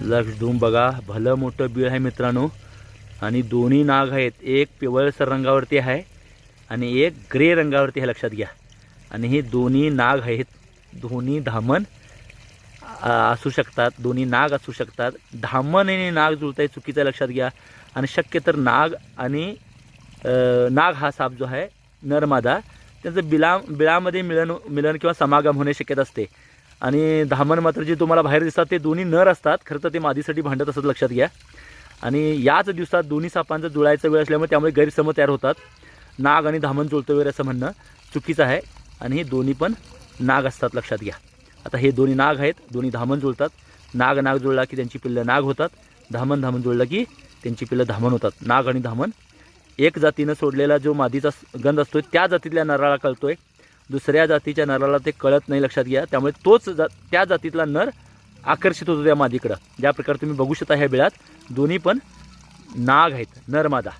लक्ष देऊन बघा, भलं मोठं बीळ आहे मित्रांनो. आणि दोन्ही नाग आहेत. एक पिवळसर रंगावरती आहे आणि एक ग्रे रंगावरती आहे, लक्षात घ्या. आणि हे दोन्ही नाग आहेत. दोन्ही धामण असू शकतात, दोन्ही नाग असू शकतात. धामण आणि नाग जुळत आहे चुकीचं लक्षात घ्या. आणि शक्य तर नाग आणि नाग हा साप जो आहे नर मादा त्यांचं बिळामध्ये मिलन किंवा समागम होणे शक्यता असते. आणि धामण मात्र जे तुम्हाला बाहेर दिसतात ते दोन्ही नर असतात. खरं तर ते मादीसाठी भांडत असतात, लक्षात घ्या. आणि याच दिवसात दोन्ही सापांचा जुळायचा वेळ असल्यामुळे त्यामुळे गैरसमज तयार होतात. नाग आणि धामण जुळतं वगैरे असं म्हणणं चुकीचं आहे. आणि हे दोन्ही पण नाग असतात, लक्षात घ्या. आता हे दोन्ही नाग आहेत, दोन्ही धामण जुळतात. नाग जुळला की त्यांची पिल्लं नाग होतात. धामण जुळलं की त्यांची पिल्लं धामण होतात. नाग आणि धामण एक जातीनं सोडलेला जो मादीचा गंध असतो त्या जातीतल्या नराला कळतोय, दुसऱ्या जातीच्या नराला ते कळत नाही, लक्षात घ्या. त्यामुळे त्या जातीतला नर आकर्षित होतो त्या मादीकडं. ज्या प्रकारे तुम्ही बघू शकता ह्या बिळात दोन्ही पण नाग आहेत, नर मादा.